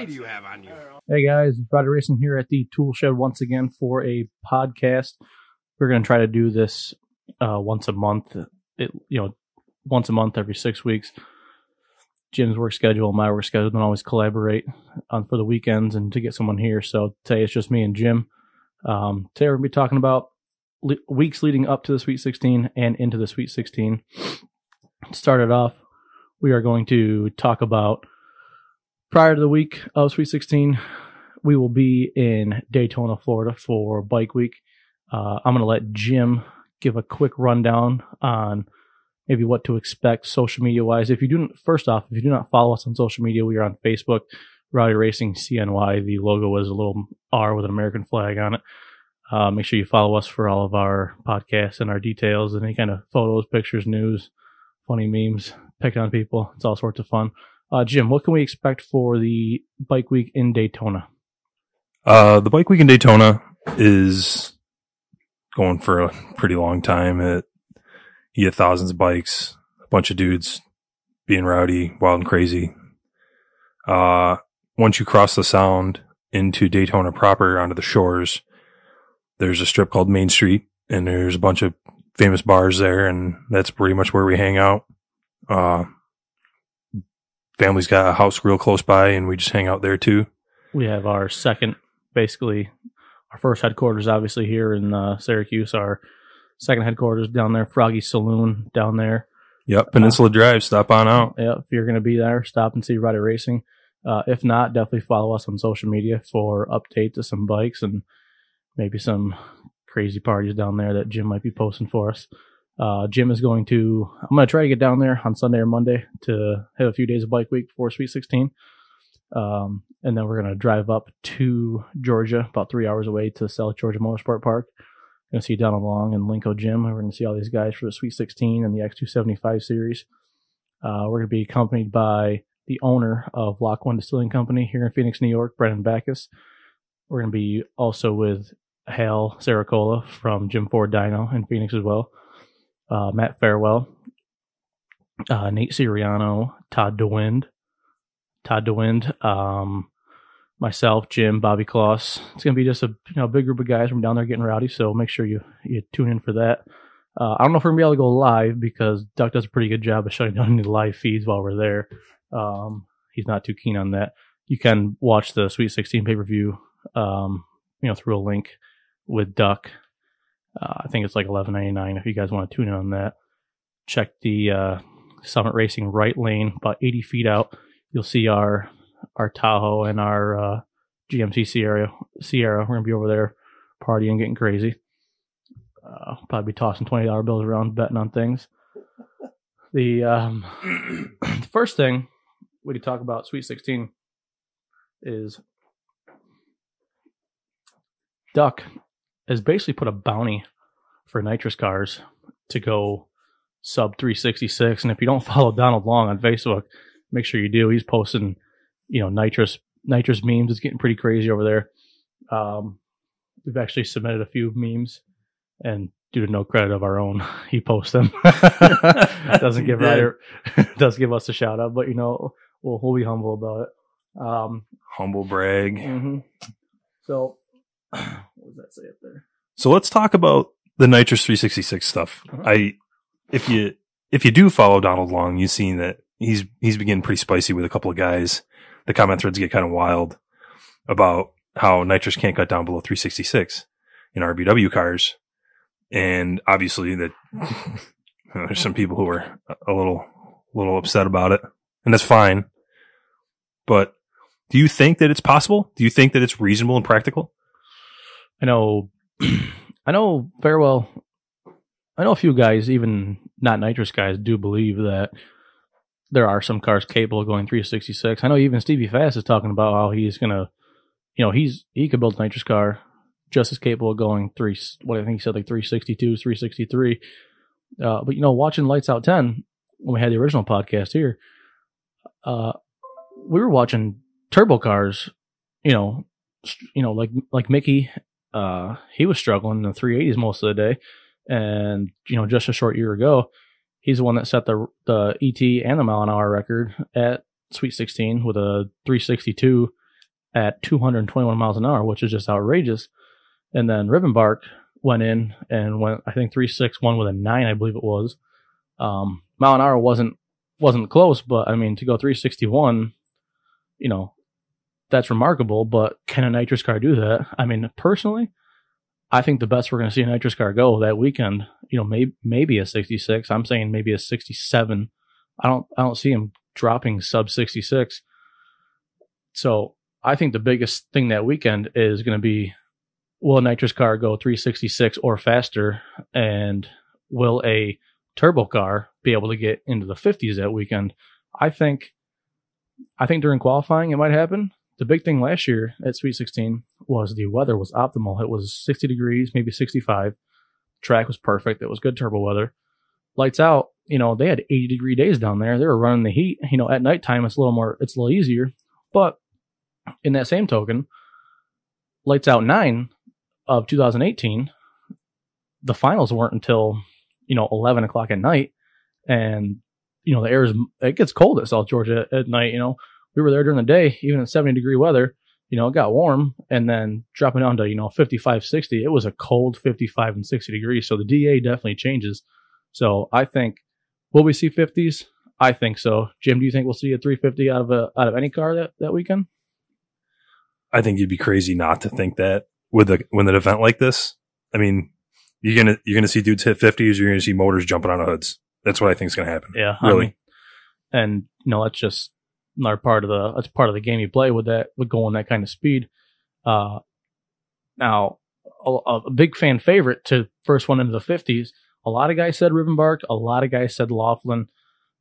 money do you have on you? Hey guys, Rowdy Racing here at the Tool Shed once again for a podcast. We're going to try to do this once a month. Once a month every 6 weeks. Jim's work schedule and my work schedule don't always collaborate for the weekends and to get someone here. So today it's just me and Jim. Today we're going to be talking about weeks leading up to the Sweet 16 and into the Sweet 16. To start it off, we are going to talk about prior to the week of Sweet 16, we will be in Daytona, Florida for Bike Week. I'm going to let Jim give a quick rundown on maybe what to expect social media wise. If you do not follow us on social media, we are on Facebook, Rowdy Racing CNY. The logo is a little R with an American flag on it. Make sure you follow us for all of our podcasts and our details and any kind of photos, pictures, news, funny memes, picking on people. It's all sorts of fun. Jim, what can we expect for the Bike Week in Daytona? The Bike Week in Daytona is going for a pretty long time. You get thousands of bikes, a bunch of dudes being rowdy, wild and crazy. Once you cross the Sound into Daytona proper onto the shores, there's a strip called Main Street, and there's a bunch of famous bars there, and that's pretty much where we hang out. Family's got a house real close by, and we just hang out there too. We have our first headquarters obviously here in Syracuse. Our second headquarters down there, Froggy Saloon down there. Yep, Peninsula Drive. Stop on out. Yeah, if you're going to be there, stop and see Rowdy Racing. If not, definitely follow us on social media for updates of some bikes and maybe some crazy parties down there that Jim might be posting for us. Jim is I'm going to try to get down there on Sunday or Monday to have a few days of Bike Week before Sweet 16. And then we're going to drive up to Georgia, about 3 hours away, to South Georgia Motorsport Park. Going to see Donald Long and Linko Jim. We're going to see all these guys for the Sweet 16 and the X275 series. We're going to be accompanied by the owner of Lock 1 Distilling Company here in Phoenix, New York, Brendan Backus. We're going to be also with Hal Saracola from Jim Ford Dyno in Phoenix as well. Matt Farewell, Nate Siriano, Todd DeWind, myself, Jim, Bobby Kloss. It's going to be just a big group of guys from down there getting rowdy, so make sure you tune in for that. I don't know if we're going to be able to go live because Duck does a pretty good job of shutting down any live feeds while we're there. He's not too keen on that. You can watch the Sweet 16 pay-per-view through a link with Duck. I think it's like $11.99 if you guys want to tune in on that. Check the Summit Racing right lane, about 80 feet out. You'll see our Tahoe and our GMC Sierra. We're going to be over there partying, getting crazy. Probably be tossing $20 bills around, betting on things. The first thing we could talk about Sweet 16 is Duck has basically put a bounty for nitrous cars to go sub 366. And if you don't follow Donald Long on Facebook, make sure you do. He's posting, nitrous memes. It's getting pretty crazy over there. We've actually submitted a few memes, and due to no credit of our own, he posts them. doesn't give us a shout out, but we'll be humble about it. Humble brag. Mm-hmm. So, what does that say up there? So let's talk about the Nitrous 366 stuff. Uh-huh. If you do follow Donald Long, you've seen that he's been getting pretty spicy with a couple of guys. The comment threads get kind of wild about how nitrous can't cut down below 366 in RBW cars. And obviously that there's some people who are a little upset about it, and that's fine. But do you think that it's possible? Do you think that it's reasonable and practical? I know Farewell. I know a few guys, even not nitrous guys, do believe that there are some cars capable of going 366. I know even Stevie Fast is talking about how he's gonna, he could build a nitrous car just as capable of going I think he said like 362, 363. But watching Lights Out 10 when we had the original podcast here, we were watching turbo cars, like Mickey. He was struggling in the 380s most of the day. And, just a short year ago, he's the one that set the ET and the mile an hour record at Sweet 16 with a 362 at 221 miles an hour, which is just outrageous. And then Rivenbark went in and went, I think 361 with a 9, I believe it was. Mile an hour wasn't close, but I mean, to go 361, you know, that's remarkable. But can a nitrous car do that? I mean, personally, I think the best we're going to see a nitrous car go that weekend, you know, maybe a 66. I'm saying maybe a 67. I don't see him dropping sub 66. So I think the biggest thing that weekend is going to be, will a nitrous car go 366 or faster, and will a turbo car be able to get into the 50s that weekend? I think during qualifying it might happen. The big thing last year at Sweet 16 was the weather was optimal. It was 60 degrees, maybe 65. Track was perfect. It was good turbo weather. Lights out, you know, they had 80-degree days down there. They were running the heat. You know, at nighttime it's a little easier. But in that same token, Lights Out 9 of 2018, the finals weren't until, you know, 11 o'clock at night. And, you know, it gets cold at South Georgia at night. You know, we were there during the day, even in 70-degree weather, you know, it got warm, and then dropping down to, you know, 55, 60, it was a cold 55 and 60 degrees. So the DA definitely changes. So I think, will we see 50s? I think so. Jim, do you think we'll see a 350 out of any car that weekend? I think you'd be crazy not to think that with an event like this. I mean, you're gonna see dudes hit 50s. You're gonna see motors jumping on hoods. That's what I think is gonna happen. Yeah, really. I mean, and you know, that's just another part of the game you play with going that kind of speed. Now, a big fan favorite to first one into the 50s. A lot of guys said Rivenbark. A lot of guys said Laughlin.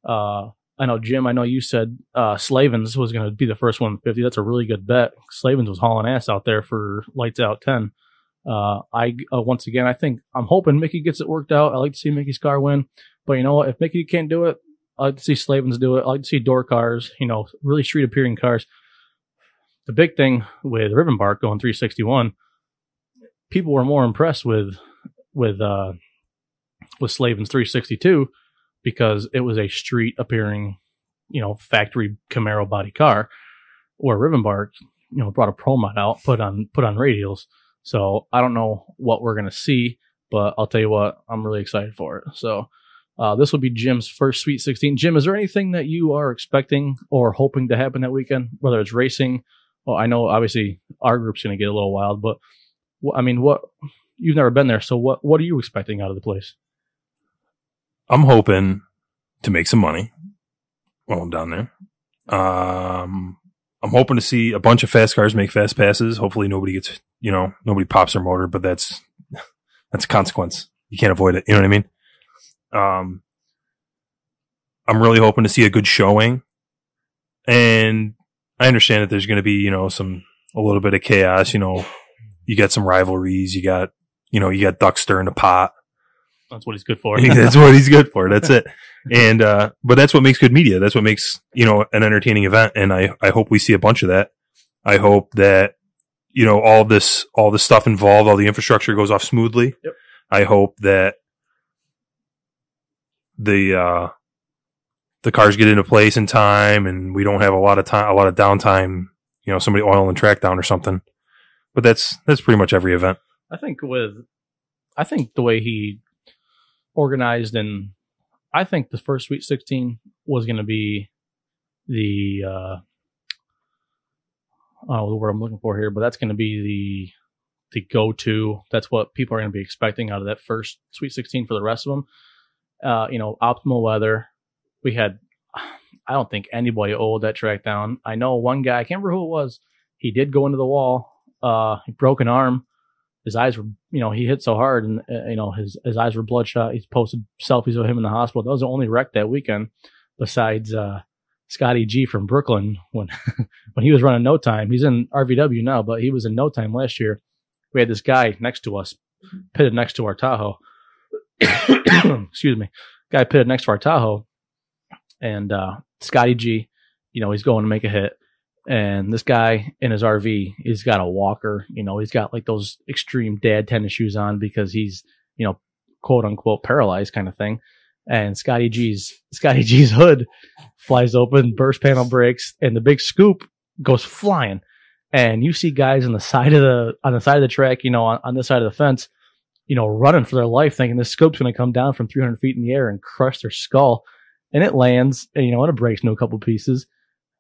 I know, Jim, I know you said Slavens was going to be the first one in 50. That's a really good bet. Slavens was hauling ass out there for Lights Out 10. Once again, I'm hoping Mickey gets it worked out. I like to see Mickey's car win. But you know what? If Mickey can't do it, I like to see Slavens do it. I like to see door cars, you know, really street appearing cars. The big thing with Rivenbark going 361, people were more impressed with Slavens 362 because it was a street appearing, you know, factory Camaro body car, where Rivenbark, you know, brought a Pro Mod out, put on radials. So I don't know what we're going to see, but I'll tell you what, I'm really excited for it. So this will be Jim's first Sweet 16. Jim, is there anything that you are expecting or hoping to happen that weekend, whether it's racing? Well, I know obviously our group's going to get a little wild, but what you've never been there, so what are you expecting out of the place? I'm hoping to make some money while I'm down there. I'm hoping to see a bunch of fast cars make fast passes. Hopefully nobody pops their motor, but that's a consequence. You can't avoid it. You know what I mean? I'm really hoping to see a good showing, and I understand that there's going to be, you know, a little bit of chaos. You know, you got some rivalries. You got ducks stirring the pot. That's what he's good for. That's what he's good for. That's it. And, but that's what makes good media. That's what makes, you know, an entertaining event. And I hope we see a bunch of that. I hope that, you know, all this stuff involved, all the infrastructure goes off smoothly. Yep. I hope that the cars get into place in time and we don't have a lot of downtime, you know, somebody oiling track down or something. But that's pretty much every event. I think the way he organized, and I think the first Sweet 16 was going to be the I don't know the word I'm looking for here, but that's going to be the go-to. That's what people are going to be expecting out of that first Sweet 16 for the rest of them. You know, optimal weather. We had, I don't think anybody owed that track down. I know one guy, I can't remember who it was. He did go into the wall. He broke an arm. His eyes were, you know, he hit so hard, and you know, his eyes were bloodshot. He's posted selfies of him in the hospital. That was the only wreck that weekend, besides Scotty G from Brooklyn when when he was running No Time. He's in RVW now, but he was in No Time last year. We had this guy next to us, pitted next to our Tahoe. Excuse me, guy pitted next to our Tahoe, and Scotty G, you know, he's going to make a hit. And this guy in his RV, he's got a walker, you know, he's got like those extreme dad tennis shoes on because he's, you know, quote unquote paralyzed kind of thing. And Scotty G's hood flies open, burst panel breaks, and the big scoop goes flying. and you see guys on the side of the track, on this side of the fence, running for their life, thinking this scope's going to come down from 300 feet in the air and crush their skull, and it lands, and and it breaks into a couple pieces.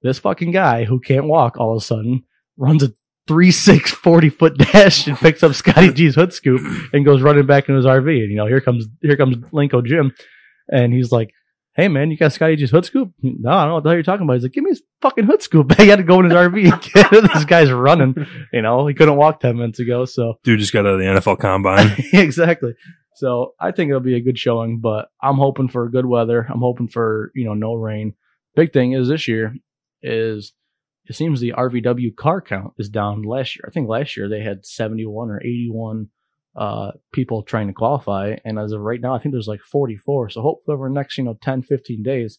This fucking guy who can't walk all of a sudden runs a 3.6 40-foot dash and picks up Scotty G's hood scoop and goes running back into his RV. And here comes Linko Jim, and he's like, "Hey man, you got Scotty G's hood scoop?" No, I don't know what the hell you're talking about. He's like, "Give me his fucking hood scoop." He had to go in his RV and get it. This guy's running. He couldn't walk 10 minutes ago. So dude just got out of the NFL Combine. Exactly. So I think it'll be a good showing, but I'm hoping for good weather. I'm hoping for no rain. Big thing is this year is it seems the RVW car count is down last year. I think last year they had 71 or 81 people trying to qualify, and as of right now I think there's like 44. So hopefully over the next 10 15 days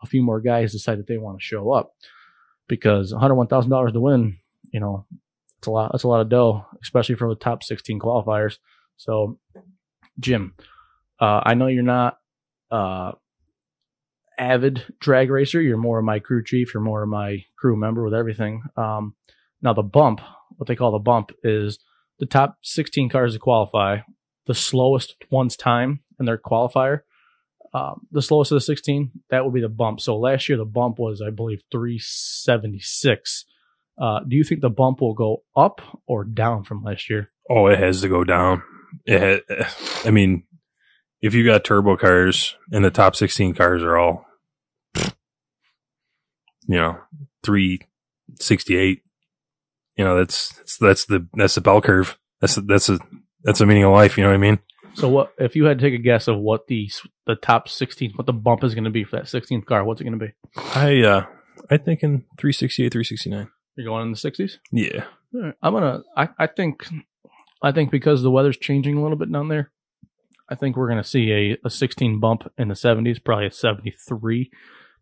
a few more guys decide that they want to show up, because $101,000 to win, it's a lot. That's a lot of dough, especially for the top 16 qualifiers. So Jim, I know you're not avid drag racer. You're more of my crew chief. You're more of my crew member with everything. Now the bump, what they call the bump, is the top 16 cars to qualify, the slowest one's time in their qualifier. The slowest of the 16, that would be the bump. So last year the bump was, I believe, 376. Do you think the bump will go up or down from last year? Oh, it has to go down. I mean, if you got turbo cars and the top 16 cars are all, 368, that's the bell curve. That's the meaning of life. You know what I mean? So what, if you had to take a guess of what the top 16, what the bump is going to be for that 16th car, what's it going to be? I think in 368, 369. You're going in the 60s? Yeah. I think because the weather's changing a little bit down there, I think we're going to see a 16 bump in the 70s, probably a 73,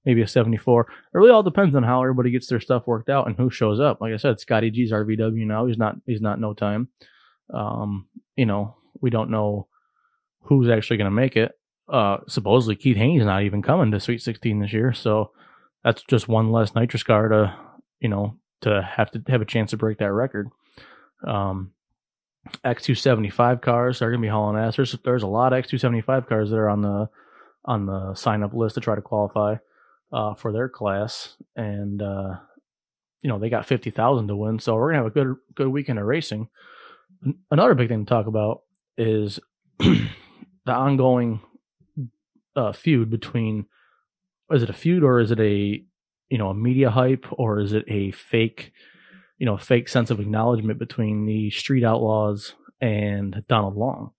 maybe a 74. It really all depends on how everybody gets their stuff worked out and who shows up. Like I said, Scotty G's RVW now. He's not no time. We don't know who's actually going to make it. Supposedly Keith Haney's not even coming to Sweet 16 this year, so that's just one less nitrous car to have a chance to break that record. X275 cars are going to be hauling ass. There's a lot of X275 cars that are on the sign up list to try to qualify for their class, and they got 50,000 to win. So we're gonna have a good weekend of racing. Another big thing to talk about is the ongoing feud between. Is it a feud, or is it a media hype, or is it a fake sense of acknowledgement between the Street Outlaws and Donald Long?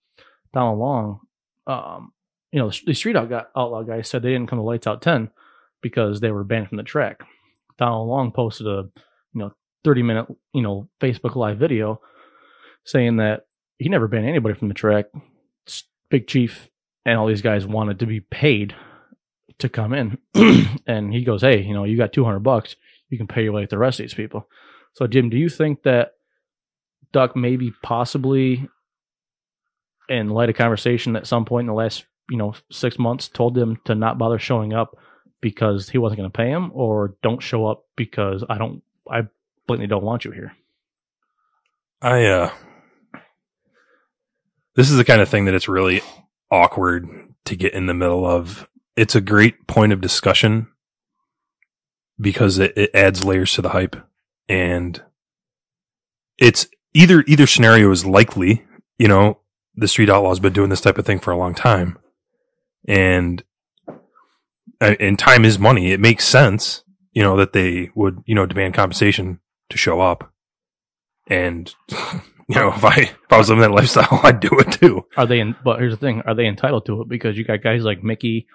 Donald Long, the Street Outlaw guys said they didn't come to Lights Out 10 because they were banned from the track. Donald Long posted a 30-minute Facebook Live video saying that he never banned anybody from the track. Big Chief and all these guys wanted to be paid to come in, and he goes, "Hey, you got $200, you can pay your way with the rest of these people." So, Jim, do you think that Duck maybe possibly, in light of conversation at some point in the last 6 months, told them to not bother showing up because he wasn't going to pay him, or don't show up because I blatantly don't want you here? This is the kind of thing that it's really awkward to get in the middle of. It's a great point of discussion because it adds layers to the hype, and it's either scenario is likely. The Street Outlaws been doing this type of thing for a long time, and time is money. It makes sense, that they would, demand compensation to show up. And, if I was living that lifestyle, I'd do it too. But here's the thing. Are they entitled to it? Because you got guys like Mickey,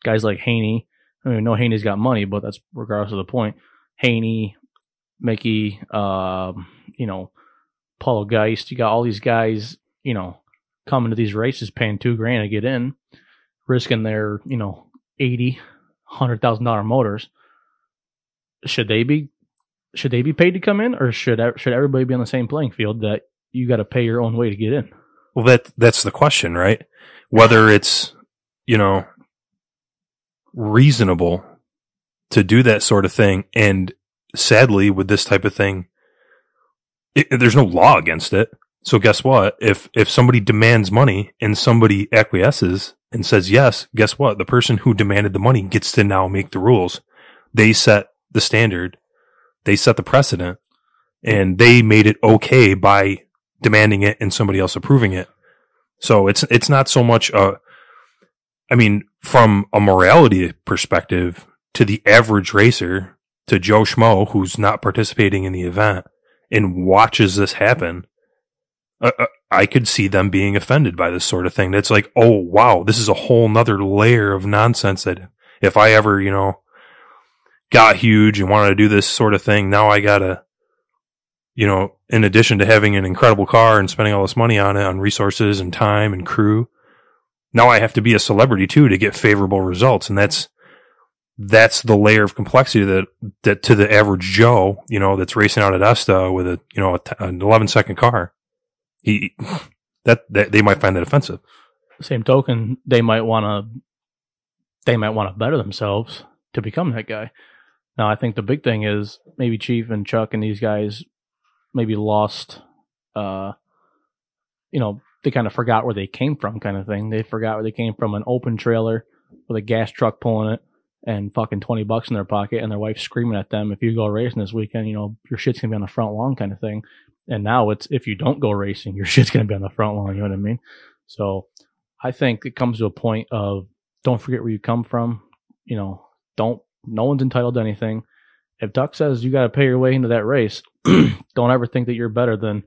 guys like Haney. I mean, no, Haney's got money, but that's regardless of the point. Haney, Mickey, Paulo Geist. You got all these guys, coming to these races paying $2,000 to get in, risking their, $100,000 motors. Should they be paid to come in, or should everybody be on the same playing field that you got to pay your own way to get in? Well, that's the question, right? Whether it's, reasonable to do that sort of thing. And sadly, with this type of thing, there's no law against it. So guess what? If somebody demands money and somebody acquiesces and says yes, guess what? The person who demanded the money gets to now make the rules. They set the standard. They set the precedent, and they made it okay by demanding it and somebody else approving it. So it's not so much from a morality perspective, to the average racer, to Joe Schmo who's not participating in the event and watches this happen, I could see them being offended by this sort of thing. That's like, oh wow, this is a whole nother layer of nonsense that if I ever, got huge and wanted to do this sort of thing, now I gotta, in addition to having an incredible car and spending all this money on it, on resources and time and crew, now I have to be a celebrity too to get favorable results. And that's the layer of complexity that to the average Joe, that's racing out at ESTA with an 11-second car, they might find that offensive. Same token, they might want to better themselves to become that guy. Now, I think the big thing is maybe Chief and Chuck and these guys maybe lost, they kind of forgot where they came from, kind of thing. They forgot where they came from, an open trailer with a gas truck pulling it and fucking $20 in their pocket, and their wife screaming at them, if you go racing this weekend, your shit's going to be on the front lawn, kind of thing. And now it's, if you don't go racing, your shit's going to be on the front lawn, you know what I mean? So I think it comes to a point of, don't forget where you come from. No one's entitled to anything. If Duck says you got to pay your way into that race, don't ever think that you're better than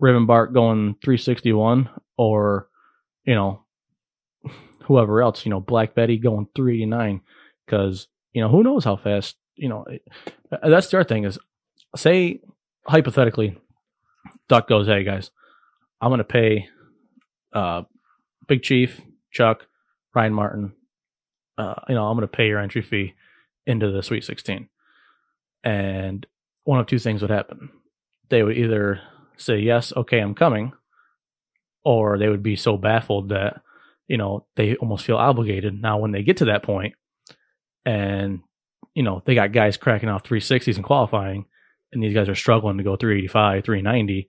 Rivenbark going 361 or, whoever else, Black Betty going 389. Because, who knows how fast, that's the other thing is, say, hypothetically, Duck goes, hey guys, I'm going to pay Big Chief, Chuck, Ryan Martin, I'm going to pay your entry fee into the Sweet 16. And one of two things would happen. They would either say, yes, okay, I'm coming, or they would be so baffled that, they almost feel obligated. Now, when they get to that point and, they got guys cracking off 360s in qualifying, and these guys are struggling to go 385, 390,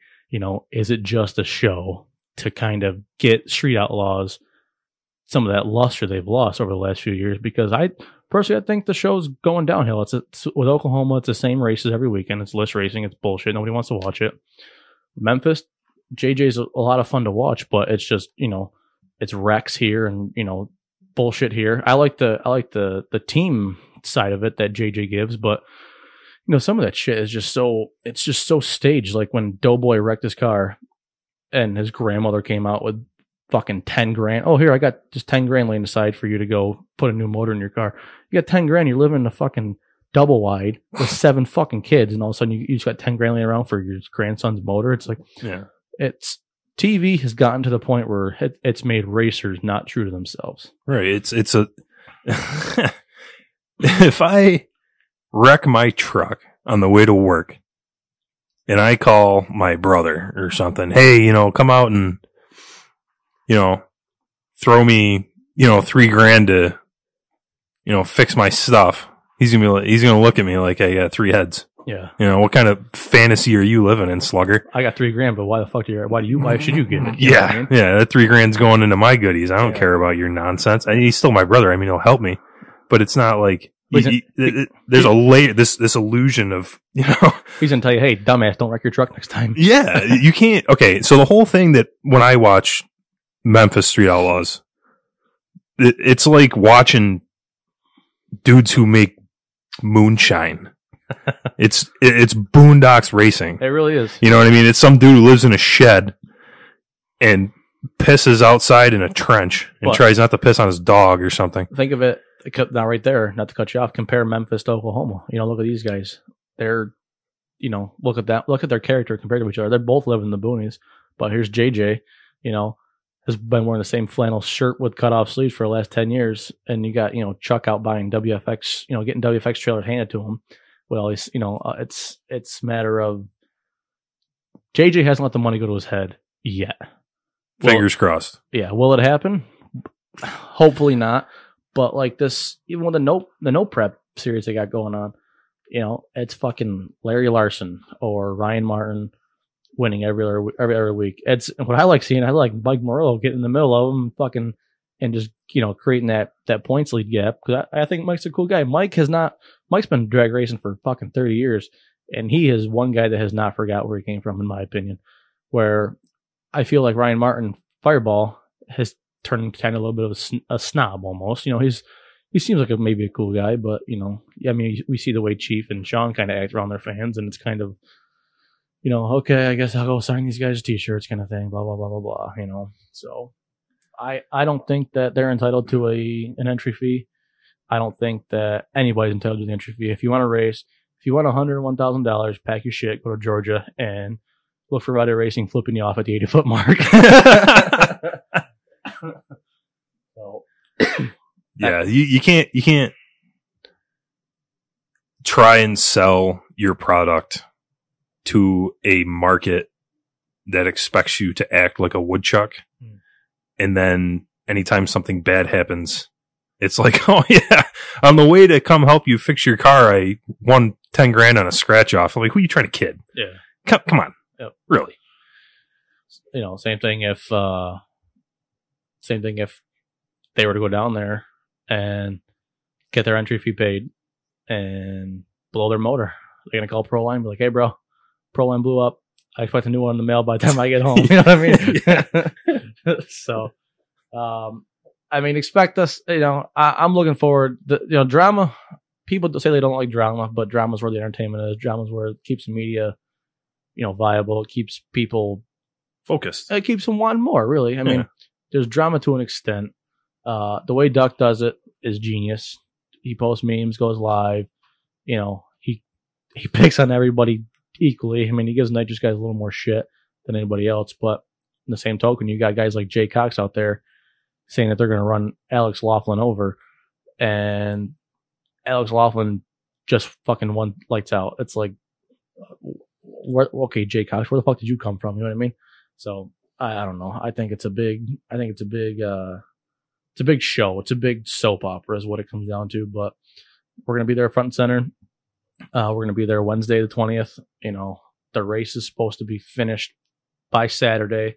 is it just a show to kind of get Street Outlaws some of that luster they've lost over the last few years? Because I think the show's going downhill. It's with Oklahoma, it's the same races every weekend. It's list racing. It's bullshit. Nobody wants to watch it. Memphis, JJ's a lot of fun to watch, but it's just, it's wrecks here and, bullshit here. I like the team side of it that JJ gives, but some of that shit is just so staged. Like when Doughboy wrecked his car and his grandmother came out with fucking 10 grand. Oh, here, I got just 10 grand laying aside for you to go put a new motor in your car. You got 10 grand, you're living in a fucking double wide with 7 fucking kids, and all of a sudden you just got 10 grand laying around for your grandson's motor. It's like, yeah, TV has gotten to the point where it's made racers not true to themselves. Right. It's a, if I wreck my truck on the way to work and I call my brother or something, hey, come out and, throw me, $3,000 to, fix my stuff. He's gonna look at me like I got 3 heads. Yeah. What kind of fantasy are you living in, slugger? I got $3,000, but why the fuck why should you get it? Yeah. I mean? Yeah. That $3,000's going into my goodies. I don't care about your nonsense. And he's still my brother. I mean, he'll help me, but it's not like there's a layer, this illusion of, he's gonna tell you, hey, dumbass, don't wreck your truck next time. Yeah. You can't. Okay. So the whole thing that when I watch Memphis Street Outlaws, it's like watching dudes who make moonshine. It's Boondocks racing. It really is. You know what I mean? It's some dude who lives in a shed and pisses outside in a trench and tries not to piss on his dog or something. Think of it now right there, not to cut you off, compare Memphis to Oklahoma. Look at these guys. They're, look at that. Look at their character compared to each other. They're both living in the boonies. But here's JJ, has been wearing the same flannel shirt with cut off sleeves for the last 10 years. And you got, Chuck out buying WFX, getting WFX trailers handed to him. Well, it's a matter of JJ hasn't let the money go to his head yet. Fingers crossed. Yeah. Will it happen? Hopefully not. But like this, even with the no prep series they got going on, it's fucking Larry Larson or Ryan Martin winning every other week. It's what I like seeing. I like Mike Morello getting in the middle of them, fucking, and just creating that points lead gap. Because I think Mike's a cool guy. Mike's been drag racing for fucking 30 years, and he is one guy that has not forgot where he came from, in my opinion. Where I feel like Ryan Martin Fireball has turned kind of a little bit of a snob almost. He seems like maybe a cool guy, but I mean, we see the way Chief and Sean kind of act around their fans, and it's kind of, okay, I guess I'll go sign these guys' t-shirts kind of thing, blah, blah, blah, blah, blah, So I don't think that they're entitled to an entry fee. I don't think that anybody's entitled to the entry fee. If you want to race, if you want $101,000, pack your shit, go to Georgia, and look for Rowdy Racing flipping you off at the 80-foot mark. So, yeah, you can't try and sell your product to a market that expects you to act like a woodchuck. And then anytime something bad happens, it's like, oh yeah, on the way to come help you fix your car, I won 10 grand on a scratch off. I'm like, who are you trying to kid? Yeah. Come on. Yep. Really? Same thing if they were to go down there and get their entry fee paid and blow their motor. They're going to call Proline and be like, hey bro, Proline blew up. I expect a new one in the mail by the time I get home. You know what I mean? So, I mean, expect us, I'm looking forward. Drama, people say they don't like drama, but drama's where the entertainment is. Drama's where it keeps the media, viable. It keeps people focused. It keeps them wanting more, really. I mean, there's drama to an extent. The way Duck does it is genius. He posts memes, goes live. He picks on everybody equally. I mean, he gives Nitrous guys a little more shit than anybody else. But in the same token, you got guys like Jay Cox out there saying that they're going to run Alex Laughlin over, and Alex Laughlin just fucking won lights out. It's like, okay, Jay Cox, where the fuck did you come from? You know what I mean? So I don't know. I think it's a big show. It's a big soap opera is what it comes down to. But we're going to be there front and center. We're going to be there Wednesday the 20th. The race is supposed to be finished by Saturday,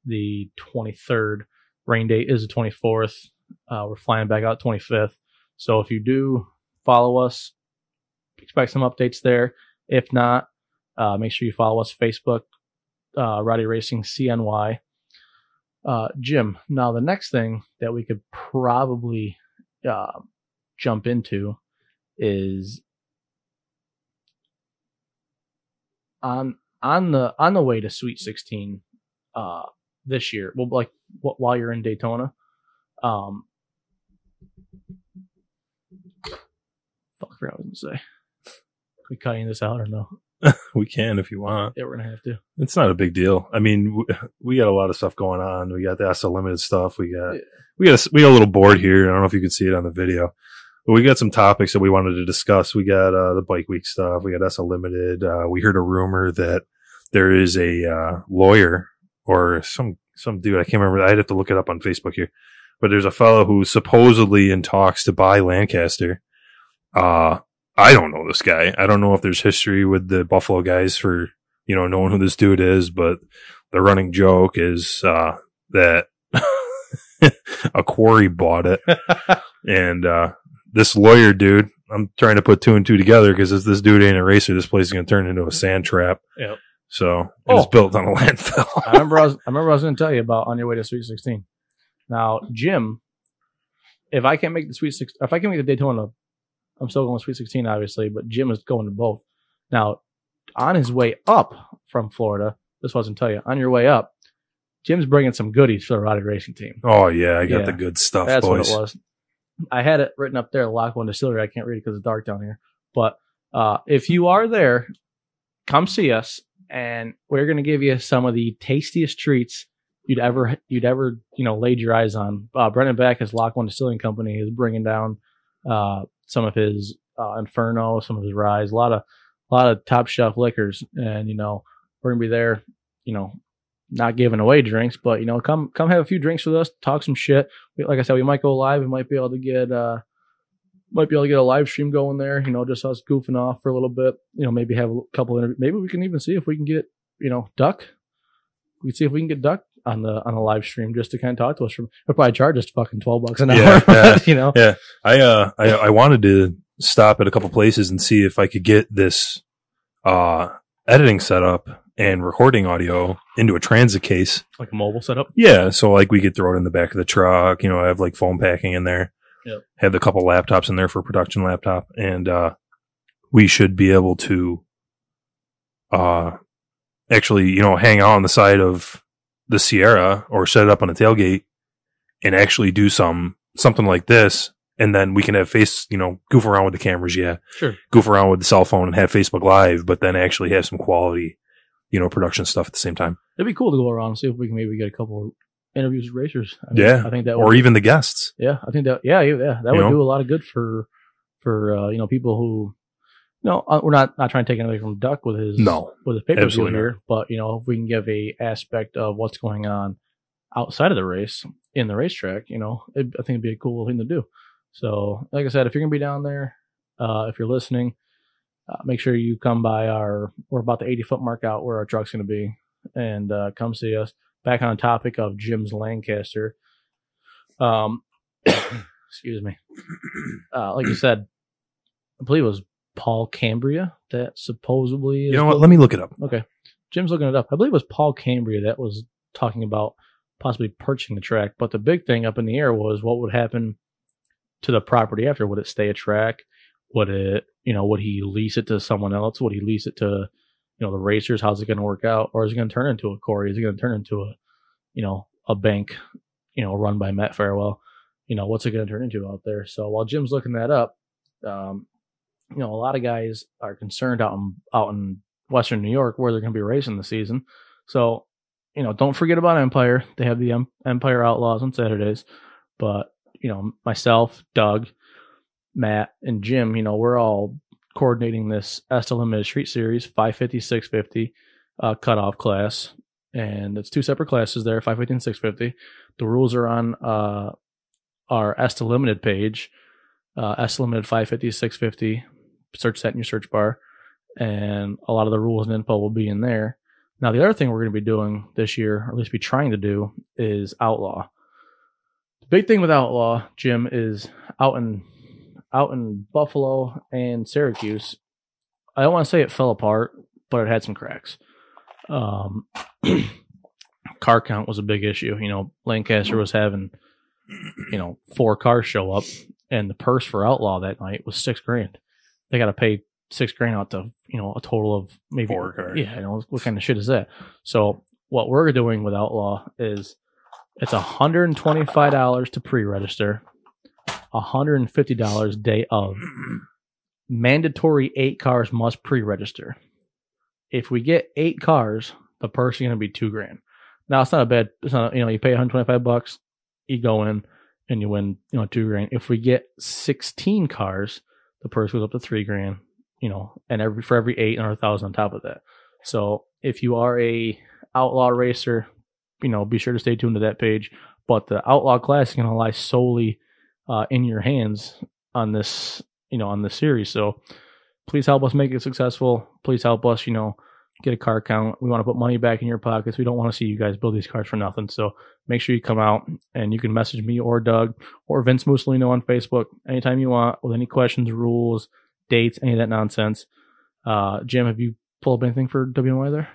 the 23rd. Rain date is the 24th. We're flying back out 25th. So if you do follow us, expect some updates there. If not, make sure you follow us Facebook, Rowdy Racing CNY. Jim, now the next thing that we could probably jump into is on the way to Sweet 16 this year. Well, like while you're in Daytona, fuck, I forgot what I was gonna say. Are we cutting this out or no? We can if you want. Yeah, we're gonna have to. It's not a big deal. I mean, we got a lot of stuff going on. We got the SL Limited stuff. We got a little board here. I don't know if you can see it on the video, but we got some topics that we wanted to discuss. We got the Bike Week stuff. We got SL Limited. We heard a rumor that there is a lawyer or some dude. I can't remember. I'd have to look it up on Facebook here. But there's a fellow who's supposedly in talks to buy Lancaster. I don't know this guy. I don't know if there's history with the Buffalo guys for, knowing who this dude is, but the running joke is, that a quarry bought it. And, this lawyer dude, I'm trying to put two and two together because if this dude ain't a racer, this place is going to turn into a sand trap. Yep. So it's built on a landfill. I remember I was going to tell you about on your way to Sweet 16. Now, Jim, if I can't make the Daytona, I'm still going to Sweet 16, obviously, but Jim is going to both. Now, on his way up from Florida, this wasn't tell you, on your way up, Jim's bringing some goodies for the Rowdy Racing team. Oh, yeah, I got the good stuff, That's boys. what it was. I had it written up there, Lock One Distillery. I can't read it because it's dark down here. But if you are there, come see us, and we're going to give you some of the tastiest treats you'd ever laid your eyes on. Brendan Beck, his Lock One Distilling Company, is bringing down some of his Inferno, some of his Rise, a lot of top shelf liquors, and we're gonna be there, not giving away drinks, but come have a few drinks with us, talk some shit. Like I said, we might go live. We might be able to get a live stream going there. Just us goofing off for a little bit. Maybe have a couple interviews. Maybe we can even see if we can get Duck. We can see if we can get Duck on the live stream just to kind of talk to us. He'll probably charge us fucking $12 an hour. Yeah. I wanted to stop at a couple places and see if I could get this editing setup and recording audio into a transit case, like a mobile setup. Yeah, so like we could throw it in the back of the truck. I have like foam packing in there. Yep. Have a couple laptops in there for production laptop, and we should be able to actually hang out on the side of the Sierra or set it up on a tailgate and actually do something like this. And then we can have goof around with the cameras. Yeah. Sure. Goof around with the cell phone and have Facebook Live, but then actually have some quality, production stuff at the same time. It'd be cool to go around and see if we can maybe get a couple of interviews with racers. I think that or even the guests. Yeah. I think that, that would do a lot of good for people who, we're not trying to take anything from Duck with his pay-per-view here, but if we can give a aspect of what's going on outside of the race in the racetrack, I think it'd be a cool thing to do. So, like I said, if you're going to be down there, if you're listening, make sure you come by we're about the 80-foot mark out where our truck's going to be, and come see us. Back on the topic of Jim's Lancaster. Excuse me. Like you said, I believe it was Paul Cambria that supposedly is... You know what? Let me look it up. Okay. Jim's looking it up. I believe it was Paul Cambria that was talking about possibly purchasing the track, but the big thing up in the air was what would happen to the property after. Would it stay a track? Would it, would he lease it to someone else? Would he lease it to, the racers? How's it going to work out? Or is it going to turn into a quarry? Is it going to turn into a bank, run by Matt Farewell? What's it going to turn into out there? So while Jim's looking that up, a lot of guys are concerned out in Western New York where they're going to be racing this season. So, don't forget about Empire. They have the Empire Outlaws on Saturdays, but myself, Doug, Matt, and Jim, we're all coordinating this Adel Limited Street Series 550, 650 cutoff class, and it's two separate classes there, 550 and 650. The rules are on our Adel Limited page, Adel Limited 550, 650. Search that in your search bar, and a lot of the rules and info will be in there. Now, the other thing we're going to be doing this year, or at least be trying to do, is Outlaw. The big thing with Outlaw, Jim, is out in Buffalo and Syracuse. I don't want to say it fell apart, but it had some cracks. Car count was a big issue. Lancaster was having 4 cars show up, and the purse for Outlaw that night was $6,000. They got to pay $6,000 out to a total of maybe 4 cars. Yeah, what kind of shit is that? So what we're doing with Outlaw is it's $125 to pre-register, $150 day of. Mandatory 8 cars must pre-register. If we get 8 cars, the purse is going to be $2,000. Now it's not a bad. It's not you pay $125, you go in and you win $2,000. If we get 16 cars, the purse goes up to $3,000. And for every 8, another $1,000 on top of that. So if you are a Outlaw racer, be sure to stay tuned to that page. But the Outlaw class is going to lie solely in your hands on this, on this series. So please help us make it successful. Please help us, get a car count. We want to put money back in your pockets. We don't want to see you guys build these cars for nothing. So make sure you come out, and you can message me or Doug or Vince Mussolino on Facebook anytime you want with any questions, rules, dates, any of that nonsense. Jim, have you pulled up anything for WNY there?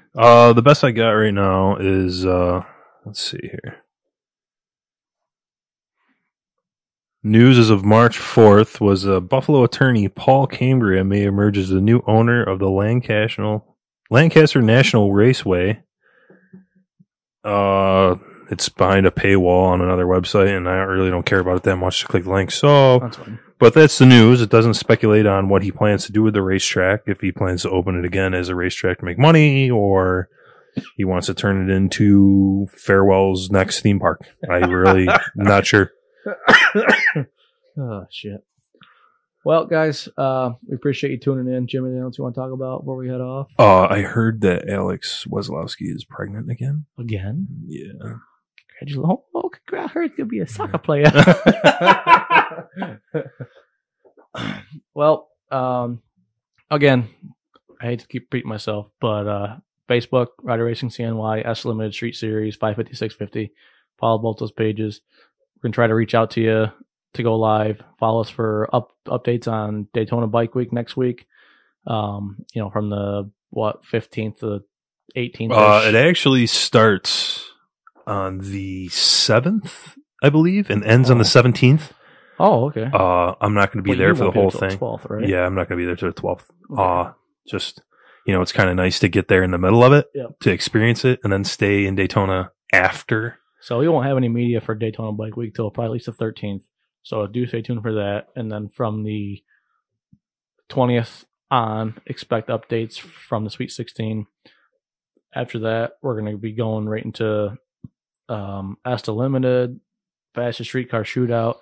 The best I got right now is, let's see here. News as of March 4th was Buffalo attorney Paul Cambria may emerge as the new owner of the Lancaster National Raceway. It's behind a paywall on another website, and I really don't care about it that much to click the link. So, that's fine. But that's the news. It doesn't speculate on what he plans to do with the racetrack, if he plans to open it again as a racetrack to make money, or he wants to turn it into Farewell's next theme park. I really not sure. Oh, shit. Well, guys, we appreciate you tuning in. Jim, anything else you want to talk about before we head off? I heard that Alex Weslowski is pregnant again. Again? Yeah. Congratulations. Oh, I heard he's going to be a soccer player. Well, again, I hate to keep repeating myself, but Facebook, Rowdy Racing CNY, S Limited Street Series, 550, 650. Follow both those pages. We're going to try to reach out to you to go live. Follow us for updates on Daytona Bike Week next week. From the 15th to 18th. It actually starts on the 7th, I believe, and ends on the 17th. Oh, okay. I'm not going to be there for the whole thing. 12th, right? Yeah, I'm not going to be there till the 12th. Okay. Just, it's kind of nice to get there in the middle of it, to experience it, and then stay in Daytona after. So we won't have any media for Daytona Bike Week till probably at least the 13th. So do stay tuned for that. And then from the 20th on, expect updates from the Sweet 16. After that, we're going to be going right into Asta Limited, Fastest Streetcar Shootout.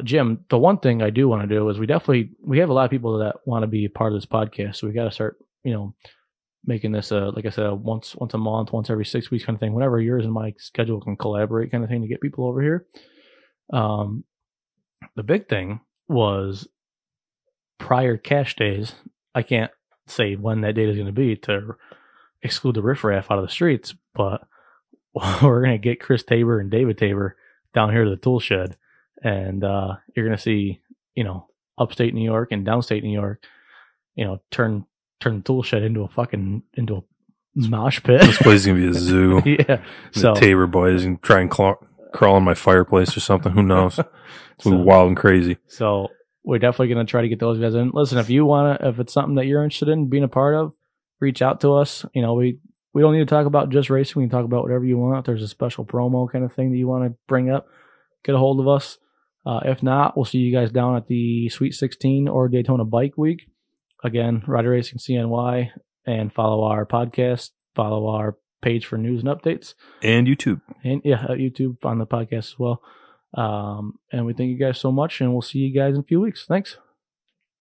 Jim, the one thing I do want to do is we have a lot of people that want to be a part of this podcast. So we got to start, making this like I said, once a month, once every 6 weeks kind of thing, whenever yours and my schedule can collaborate kind of thing to get people over here. The big thing was prior cash days. I can't say when that date is going to be to exclude the riffraff out of the streets, but we're going to get Chris Tabor and David Tabor down here to the tool shed, and you're going to see, upstate New York and downstate New York, turn the tool shed into a mosh pit. This place is going to be a zoo. Yeah. So the Tabor boys can try and crawl in my fireplace or something. Who knows? It's going to be wild and crazy. So we're definitely going to try to get those guys in. Listen, if it's something that you're interested in being a part of, reach out to us. We don't need to talk about just racing. We can talk about whatever you want. If there's a special promo kind of thing that you want to bring up, get a hold of us. If not, we'll see you guys down at the Sweet 16 or Daytona Bike Week. Again, Rowdy Racing CNY, and follow our podcast, follow our page for news and updates. And YouTube. And YouTube on the podcast as well. And we thank you guys so much, and we'll see you guys in a few weeks. Thanks.